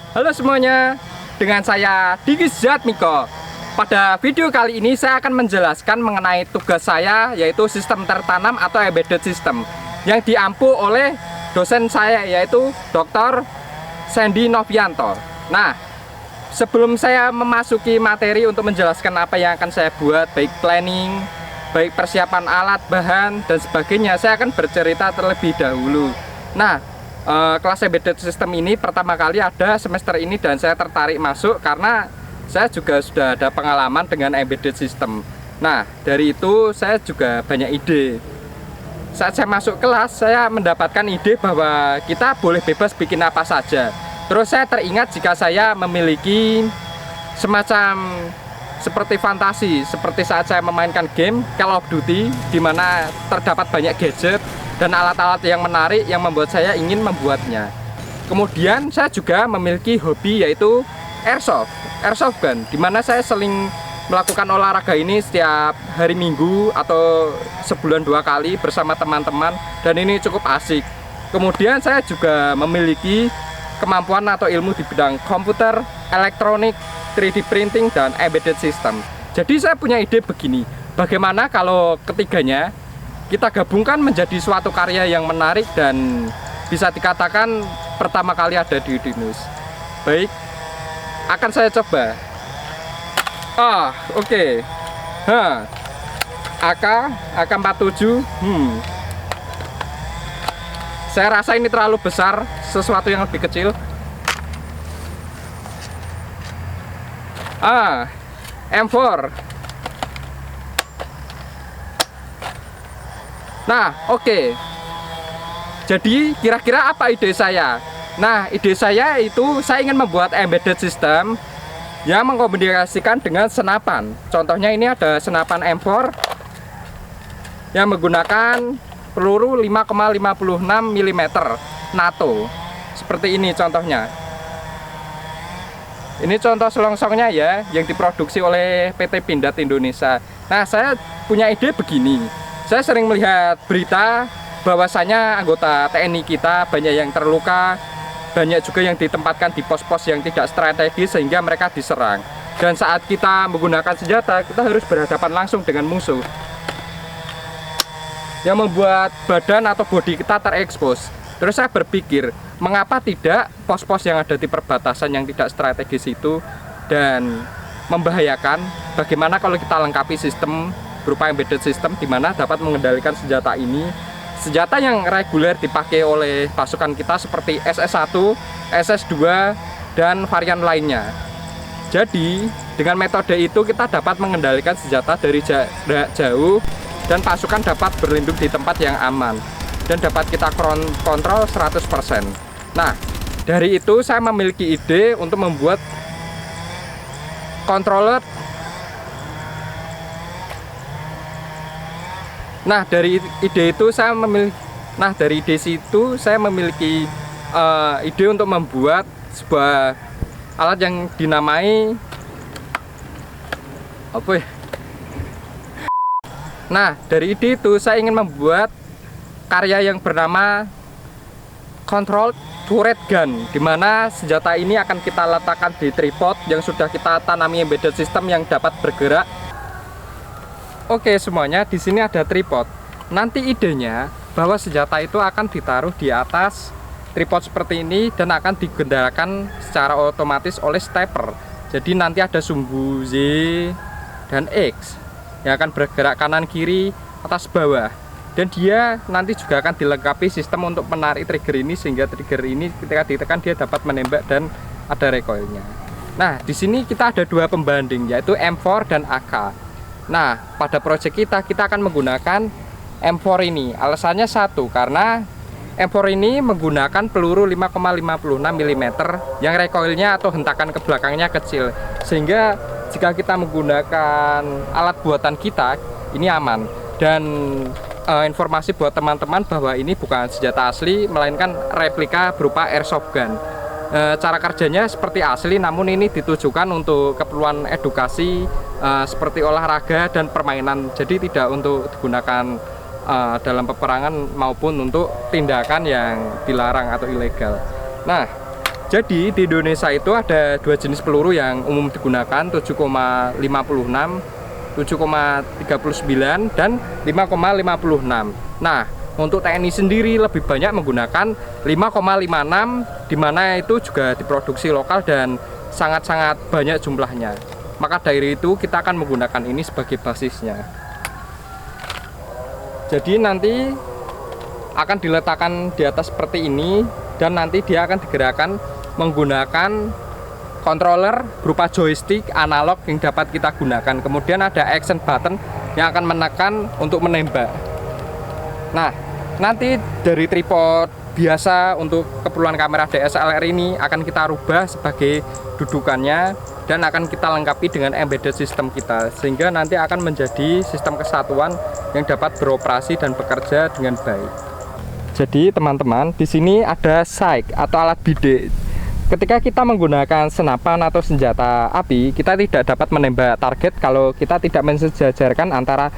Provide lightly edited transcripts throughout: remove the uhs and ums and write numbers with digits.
Halo semuanya, dengan saya Diki Zatmiko. Pada video kali ini saya akan menjelaskan mengenai tugas saya, yaitu sistem tertanam atau embedded system, yang diampu oleh dosen saya, yaitu Dr. Sandy Novianto. Nah, sebelum saya memasuki materi untuk menjelaskan apa yang akan saya buat, baik planning, baik persiapan alat, bahan, dan sebagainya, saya akan bercerita terlebih dahulu. Nah, kelas embedded system ini pertama kali ada semester ini dan saya tertarik masuk karena saya juga sudah ada pengalaman dengan embedded system. Nah, dari itu saya juga banyak ide. Saat saya masuk kelas, saya mendapatkan ide bahwa kita boleh bebas bikin apa saja. Terus saya teringat jika saya memiliki semacam seperti fantasi, seperti saat saya memainkan game Call of Duty, di mana terdapat banyak gadget dan alat-alat yang menarik yang membuat saya ingin membuatnya. Kemudian saya juga memiliki hobi, yaitu airsoft gun, di mana saya sering melakukan olahraga ini setiap hari Minggu atau sebulan 2 kali bersama teman-teman, dan ini cukup asik. Kemudian saya juga memiliki kemampuan atau ilmu di bidang komputer, elektronik, 3D printing, dan embedded system. Jadi saya punya ide begini, bagaimana kalau ketiganya kita gabungkan menjadi suatu karya yang menarik dan bisa dikatakan pertama kali ada di Udinus. Baik, akan saya coba. Oke. AK-47. Saya rasa ini terlalu besar, sesuatu yang lebih kecil. M4. Nah, oke. Jadi kira-kira apa ide saya? Nah, ide saya itu saya ingin membuat embedded system yang mengkombinasikan dengan senapan. Contohnya ini ada senapan M4 yang menggunakan peluru 5,56 mm NATO. Seperti ini contohnya. Ini contoh selongsongnya ya, yang diproduksi oleh PT Pindad Indonesia. Nah, saya punya ide begini. Saya sering melihat berita bahwasanya anggota TNI kita banyak yang terluka, banyak juga yang ditempatkan di pos-pos yang tidak strategis sehingga mereka diserang. Dan saat kita menggunakan senjata, kita harus berhadapan langsung dengan musuh, yang membuat badan atau bodi kita terekspos. Terus saya berpikir, mengapa tidak pos-pos yang ada di perbatasan yang tidak strategis itu dan membahayakan, bagaimana kalau kita lengkapi sistem berupa embedded system di mana dapat mengendalikan senjata ini, senjata yang reguler dipakai oleh pasukan kita seperti SS1, SS2, dan varian lainnya. Jadi dengan metode itu kita dapat mengendalikan senjata dari jarak jauh dan pasukan dapat berlindung di tempat yang aman dan dapat kita kontrol 100%. Nah, dari itu saya memiliki ide untuk membuat controller. Nah, dari ide itu saya memiliki ide untuk membuat sebuah alat yang dinamai apa ya? Nah, dari ide itu saya ingin membuat karya yang bernama Control Turret Gun, di mana senjata ini akan kita letakkan di tripod yang sudah kita tanami embedded system yang dapat bergerak. Oke semuanya, di sini ada tripod. Nanti idenya bahwa senjata itu akan ditaruh di atas tripod seperti ini dan akan digendalikan secara otomatis oleh stepper. Jadi nanti ada sumbu Z dan X yang akan bergerak kanan kiri, atas bawah. Dan dia nanti juga akan dilengkapi sistem untuk menarik trigger ini sehingga trigger ini ketika ditekan dia dapat menembak dan ada recoilnya. Nah, di sini kita ada dua pembanding, yaitu M4 dan AK. Nah, pada proyek kita akan menggunakan M4 ini. Alasannya satu, karena M4 ini menggunakan peluru 5,56 mm yang recoilnya atau hentakan ke belakangnya kecil, sehingga jika kita menggunakan alat buatan kita ini aman. Dan informasi buat teman-teman bahwa ini bukan senjata asli, melainkan replika berupa airsoft gun. Cara kerjanya seperti asli, namun ini ditujukan untuk keperluan edukasi seperti olahraga dan permainan. Jadi tidak untuk digunakan dalam peperangan maupun untuk tindakan yang dilarang atau ilegal. Nah, Jadi di Indonesia itu ada dua jenis peluru yang umum digunakan, 7,56, 7,39 dan 5,56. Nah, untuk TNI sendiri lebih banyak menggunakan 5,56, di mana itu juga diproduksi lokal dan sangat-sangat banyak jumlahnya. Maka dari itu kita akan menggunakan ini sebagai basisnya. Jadi nanti akan diletakkan di atas seperti ini, dan nanti dia akan digerakkan menggunakan controller berupa joystick analog yang dapat kita gunakan. Kemudian ada action button yang akan menekan untuk menembak. Nah, nanti dari tripod biasa untuk keperluan kamera DSLR ini akan kita rubah sebagai dudukannya dan akan kita lengkapi dengan embedded system kita, sehingga nanti akan menjadi sistem kesatuan yang dapat beroperasi dan bekerja dengan baik. Jadi teman-teman, di sini ada sight atau alat bidik. Ketika kita menggunakan senapan atau senjata api, kita tidak dapat menembak target kalau kita tidak mensejajarkan antara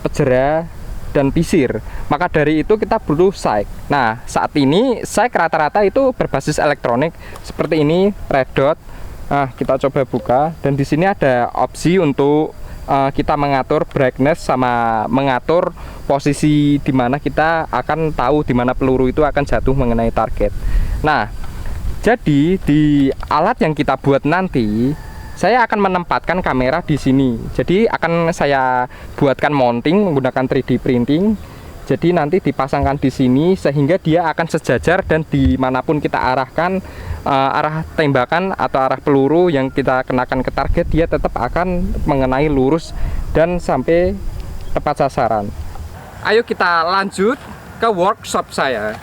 pejera dan pisir. Maka dari itu kita butuh sight. Nah, saat ini sight rata-rata itu berbasis elektronik seperti ini, red dot. Nah, kita coba buka, dan di sini ada opsi untuk kita mengatur brightness sama mengatur posisi di mana kita akan tahu di mana peluru itu akan jatuh mengenai target. Nah, jadi di alat yang kita buat nanti, saya akan menempatkan kamera di sini. Jadi akan saya buatkan mounting menggunakan 3D printing. Jadi nanti dipasangkan di sini sehingga dia akan sejajar, dan dimanapun kita arahkan arah tembakan atau arah peluru yang kita kenakan ke target, dia tetap akan mengenai lurus dan sampai tepat sasaran. Ayo kita lanjut ke workshop saya.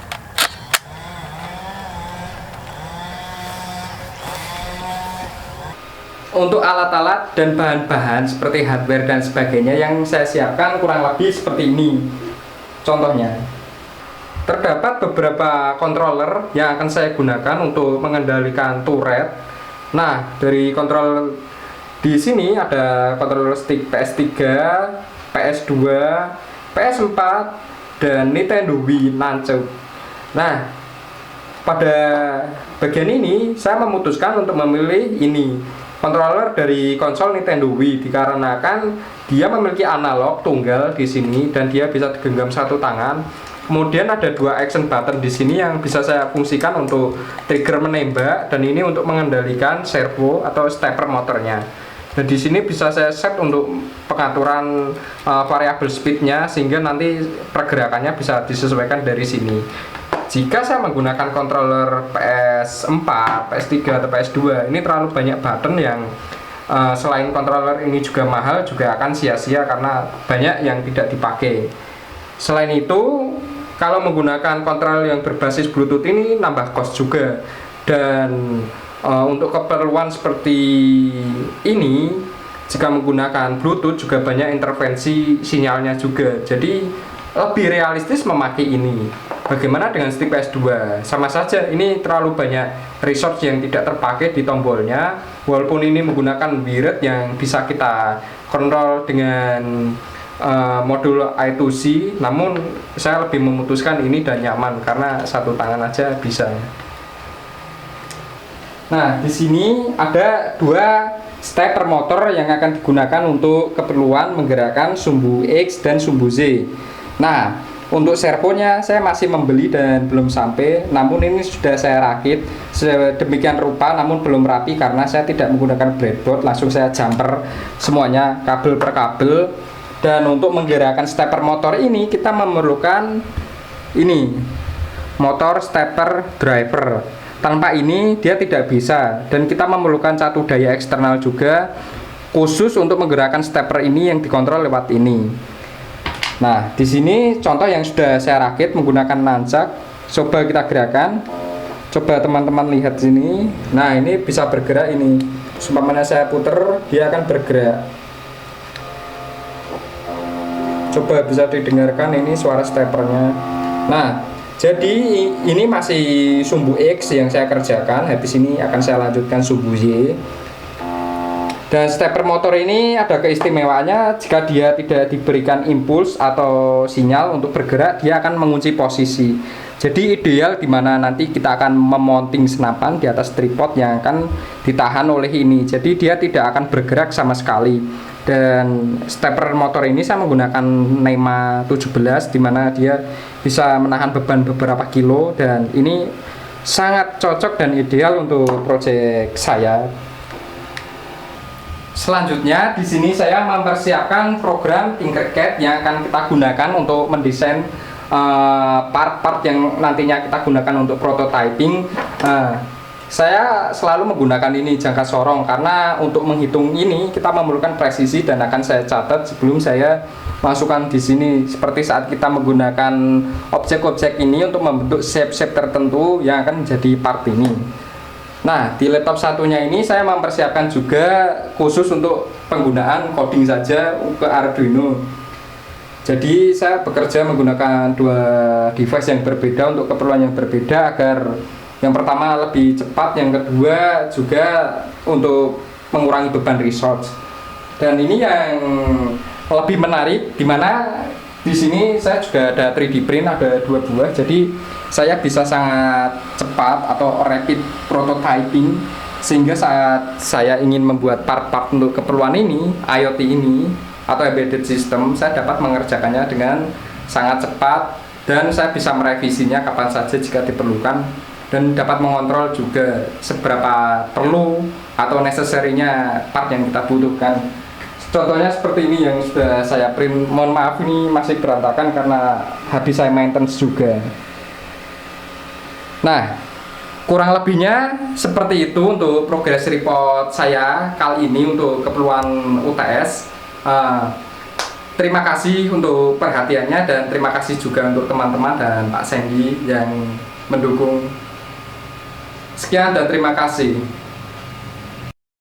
Untuk alat-alat dan bahan-bahan seperti hardware dan sebagainya yang saya siapkan kurang lebih seperti ini. Contohnya, terdapat beberapa controller yang akan saya gunakan untuk mengendalikan turret. Nah, dari controller di sini ada controller stick PS3, PS2, PS4, dan Nintendo Wii Nunchuk. Nah, pada bagian ini saya memutuskan untuk memilih ini, controller dari konsol Nintendo Wii, dikarenakan dia memiliki analog tunggal di sini dan dia bisa digenggam satu tangan. Kemudian ada dua action button di sini yang bisa saya fungsikan untuk trigger menembak, dan ini untuk mengendalikan servo atau stepper motornya. Dan di sini bisa saya set untuk pengaturan variabel speednya, sehingga nanti pergerakannya bisa disesuaikan dari sini. Jika saya menggunakan controller PS4, PS3 atau PS2, ini terlalu banyak button yang selain controller ini juga mahal, juga akan sia-sia karena banyak yang tidak dipakai. Selain itu, kalau menggunakan controller yang berbasis Bluetooth ini nambah cost juga. Dan untuk keperluan seperti ini, jika menggunakan Bluetooth juga banyak intervensi sinyalnya juga. Jadi lebih realistis memakai ini. Bagaimana dengan stick PS2? Sama saja, ini terlalu banyak resource yang tidak terpakai di tombolnya. Walaupun ini menggunakan wired yang bisa kita kontrol dengan modul I2C, namun saya lebih memutuskan ini dan nyaman karena satu tangan aja bisa. Nah, di sini ada dua stepper motor yang akan digunakan untuk keperluan menggerakkan sumbu X dan sumbu Z. Nah, untuk servonya saya masih membeli dan belum sampai, namun ini sudah saya rakit sedemikian rupa, namun belum rapi karena saya tidak menggunakan breadboard, langsung saya jumper semuanya kabel per kabel. Dan untuk menggerakkan stepper motor ini kita memerlukan ini, motor stepper driver. Tanpa ini dia tidak bisa, dan kita memerlukan satu daya eksternal juga khusus untuk menggerakkan stepper ini yang dikontrol lewat ini. Nah, di sini contoh yang sudah saya rakit menggunakan nunchuk. Coba kita gerakan. Coba teman-teman lihat sini. Nah, ini bisa bergerak ini. Seumpamanya saya puter, dia akan bergerak. Coba bisa didengarkan ini suara steppernya. Nah, jadi ini masih sumbu X yang saya kerjakan. Habis ini akan saya lanjutkan sumbu Y. Dan stepper motor ini ada keistimewaannya, jika dia tidak diberikan impuls atau sinyal untuk bergerak, dia akan mengunci posisi. Jadi ideal dimana nanti kita akan memounting senapan di atas tripod yang akan ditahan oleh ini. Jadi dia tidak akan bergerak sama sekali. Dan stepper motor ini saya menggunakan NEMA 17, dimana dia bisa menahan beban beberapa kilo, dan ini sangat cocok dan ideal untuk proyek saya. Selanjutnya di sini saya mempersiapkan program Tinkercad yang akan kita gunakan untuk mendesain part-part yang nantinya kita gunakan untuk prototyping. Saya selalu menggunakan ini jangka sorong karena untuk menghitung ini kita memerlukan presisi, dan akan saya catat sebelum saya masukkan di sini, seperti saat kita menggunakan objek-objek ini untuk membentuk shape-shape tertentu yang akan menjadi part ini. Nah, di laptop satunya ini saya mempersiapkan juga khusus untuk penggunaan coding saja ke Arduino. Jadi saya bekerja menggunakan dua device yang berbeda untuk keperluan yang berbeda, agar yang pertama lebih cepat, yang kedua juga untuk mengurangi beban resource. Dan ini yang lebih menarik, dimana di sini saya juga ada 3D print, ada 2 buah, jadi saya bisa sangat cepat atau rapid prototyping, sehingga saat saya ingin membuat part-part untuk keperluan ini, IoT ini atau embedded system, saya dapat mengerjakannya dengan sangat cepat, dan saya bisa merevisinya kapan saja jika diperlukan, dan dapat mengontrol juga seberapa perlu atau necessary-nya part yang kita butuhkan. Contohnya seperti ini yang sudah saya print. Mohon maaf ini masih berantakan karena habis saya maintenance juga. Nah, kurang lebihnya seperti itu untuk progress report saya kali ini untuk keperluan UTS. Terima kasih untuk perhatiannya, dan terima kasih juga untuk teman-teman dan Pak Sandy yang mendukung. Sekian dan terima kasih.